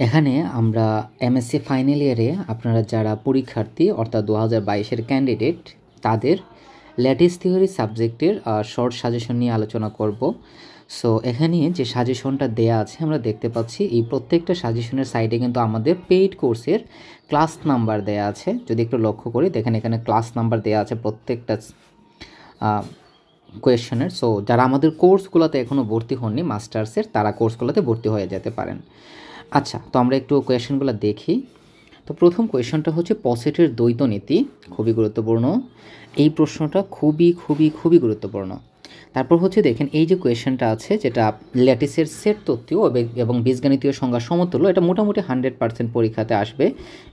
এখানে আমরা MSc final ইয়ারে আপনারা যারা পরীক্ষার্থী অর্থাৎ 2022-এর ক্যান্ডিডেট তাদের ল্যাটিস থিওরি সাবজেক্টের শর্ট সাজেশন নিয়ে আলোচনা করব। সো এখানে যে সাজেশনটা দেয়া আছে আমরা দেখতে পাচ্ছি এই প্রত্যেকটা সাজেশনের সাইডে কিন্তু আমাদের পেইড কোর্সের ক্লাস নাম্বার দেয়া আছে। যদি একটু লক্ষ্য করি দেখেন এখানে ক্লাস নাম্বার দেয়া আছে প্রত্যেকটা কোয়েশ্চেনের। সো যারা আমাদের কোর্সগুলোতে এখনও ভর্তি হননি মাস্টার্সের তারা কোর্সগুলোতে ভর্তি হয়ে যেতে পারেন। আচ্ছা, তো আমরা একটু কোয়েশ্চেনগুলো দেখি। তো প্রথম কোয়েশ্চনটা হচ্ছে পসেটের দ্বৈত নীতি, খুবই গুরুত্বপূর্ণ। এই প্রশ্নটা খুবই গুরুত্বপূর্ণ। তারপর হচ্ছে দেখেন এই যে কোয়েশ্চেনটা আছে যেটা ল্যাটিসের সেট তত্ত্ব এবং বীজগণিতীয় সংজ্ঞা সমতুল্য, এটা মোটামুটি 100% পরীক্ষাতে আসবে,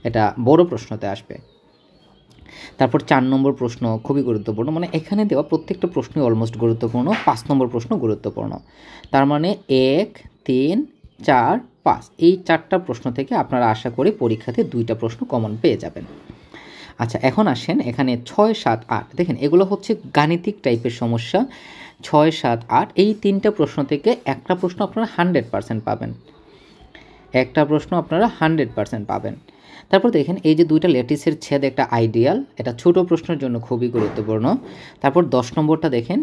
এটা বড় প্রশ্নতে আসবে। তারপর 4 নম্বর প্রশ্ন খুবই গুরুত্বপূর্ণ, মানে এখানে দেওয়া প্রত্যেকটা প্রশ্নই অলমোস্ট গুরুত্বপূর্ণ। 5 নম্বর প্রশ্ন গুরুত্বপূর্ণ, তার মানে 1, 3, 4, 5 এই 4টা প্রশ্ন থেকে আপনারা আশা করি পরীক্ষাতে 2টা প্রশ্ন কমন পেয়ে যাবেন। আচ্ছা, এখন আসেন এখানে 6, 7, 8 দেখেন এগুলো হচ্ছে গাণিতিক টাইপের সমস্যা। 6, 7, 8 এই 3টা প্রশ্ন থেকে একটা প্রশ্ন আপনারা 100% পাবেন, একটা প্রশ্ন আপনারা 100% পাবেন। তারপর দেখেন এই যে 2টা ল্যাটিসের ছেদ একটা আইডিয়াল, এটা ছোট প্রশ্নের জন্য খুবই গুরুত্বপূর্ণ। তারপর 10 নম্বরটা দেখেন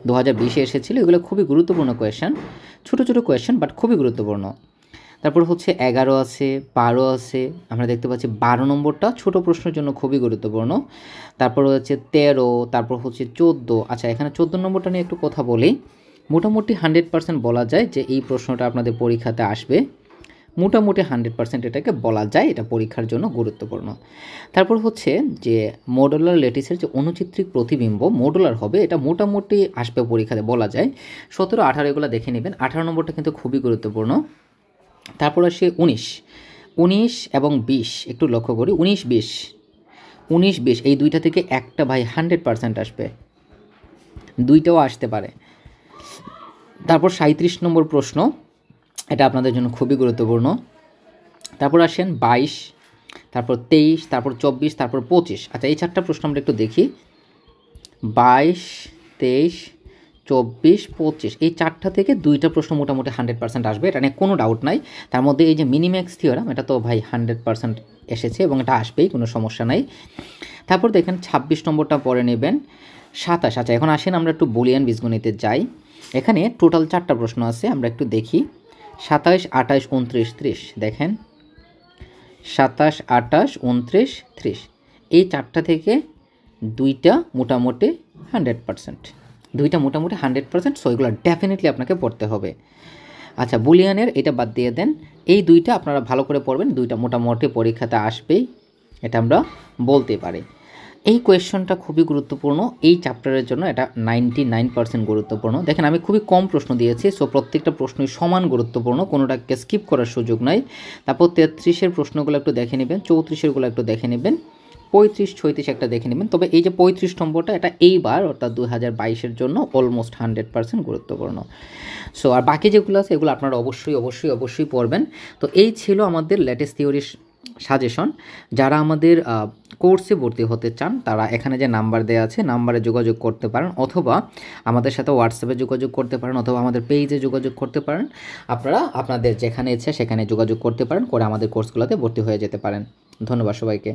2020-এ এসেছিল, এগুলো খুবই গুরুত্বপূর্ণ কোয়েশ্চেন, ছোট কোয়েশ্চেন বাট খুবই গুরুত্বপূর্ণ। তারপর হচ্ছে 11 আছে, 12 আছে, আমরা দেখতে পাচ্ছি 12 নম্বরটা ছোট প্রশ্নের জন্য খুবই গুরুত্বপূর্ণ। তারপর হচ্ছে 13, তারপর হচ্ছে 14। আচ্ছা, এখানে 14 নম্বরটা নিয়ে একটু কথা বলি। মোটামুটি 100% বলা যায় যে এই প্রশ্নটা আপনাদের পরীক্ষাতে আসবে, মোটামুটি 100% এটাকে বলা যায়, এটা পরীক্ষার জন্য গুরুত্বপূর্ণ। তারপর হচ্ছে যে মডুলার ল্যাটিসের যে অনুচিত্রিক প্রতিবিম্ব মডুলার হবে, এটা মোটামুটি আসবে পরীক্ষাতে বলা যায়। 17, 18 এগুলো দেখে নেবেন। 18 নম্বরটা কিন্তু খুবই গুরুত্বপূর্ণ। তারপর আসে 19 এবং 20, একটু লক্ষ্য করি 19, 20 এই 2টা থেকে একটা ভাই 100% আসবে, 2টাও আসতে পারে। তারপর 37 নম্বর প্রশ্ন, এটা আপনাদের জন্য খুবই গুরুত্বপূর্ণ। তারপর আসেন 22, তারপর 23, তারপর 24, তারপর 25। আচ্ছা, এই 4টা প্রশ্ন আমরা একটু দেখি। 22, 23, 24, 25 এই 4টা থেকে 2টা প্রশ্ন মোটামুটি 100% আসবে, এটা নিয়ে কোনো ডাউট নাই। তার মধ্যে এই যে মিনিম্যাক্স থিওরাম, এটা তো ভাই 100% এসেছে এবং এটা আসবেই, কোনো সমস্যা নাই। তারপর দেখেন 26 নম্বরটা পরে নেবেন। 27। আচ্ছা, এখন আসেন আমরা একটু বুলিয়ান বীজগণিতে যাই। এখানে টোটাল 4টা প্রশ্ন আছে, আমরা একটু দেখি। 27, 28, 29, 30 দেখেন 27, 28, 29, 30 এই 4টা থেকে 2টা মোটামুটি 100%, 2টা মোটামুটি 100%। সো এগুলো ডেফিনেটলি আপনাকে পড়তে হবে। আচ্ছা, বুলিয়ানের এটা বাদ দিয়ে দেন, এই 2টা আপনারা ভালো করে পড়বেন, 2টা মোটামুটি পরীক্ষাতে আসবেই, এটা আমরা বলতে পারি। এই কোয়েশ্চনটা খুবই গুরুত্বপূর্ণ, এই চ্যাপ্টারের জন্য এটা 99% গুরুত্বপূর্ণ। দেখেন আমি খুবই কম প্রশ্ন দিয়েছি, সো প্রত্যেকটা প্রশ্নই সমান গুরুত্বপূর্ণ, কোনোটাকে স্কিপ করার সুযোগ নাই। তারপর 33-এর প্রশ্নগুলো একটু দেখে নেবেন, 34-এরগুলো একটু দেখে নেবেন, 35, 36 একটা দেখে নেবেন। তবে এই যে 35 নম্বরটা, এটা এইবার অর্থাৎ 2022-এর জন্য অলমোস্ট 100% গুরুত্বপূর্ণ। সো আর বাকি যেগুলো আছে এগুলো আপনারা অবশ্যই পড়বেন। তো এই ছিল আমাদের লেটেস্ট থিওরি সাজেশন। যারা আমাদের কোর্সে ভর্তি হতে চান তারা এখানে যে নাম্বার দেওয়া আছে নাম্বারে যোগাযোগ করতে পারেন, অথবা আমাদের সাথে হোয়াটসঅ্যাপে যোগাযোগ করতে পারেন, অথবা আমাদের পেজে যোগাযোগ করতে পারেন। আপনারা আপনাদের যেখানে ইচ্ছে সেখানে যোগাযোগ করতে পারেন, করে আমাদের কোর্সগুলোতে ভর্তি হয়ে যেতে পারেন। ধন্যবাদ সবাইকে।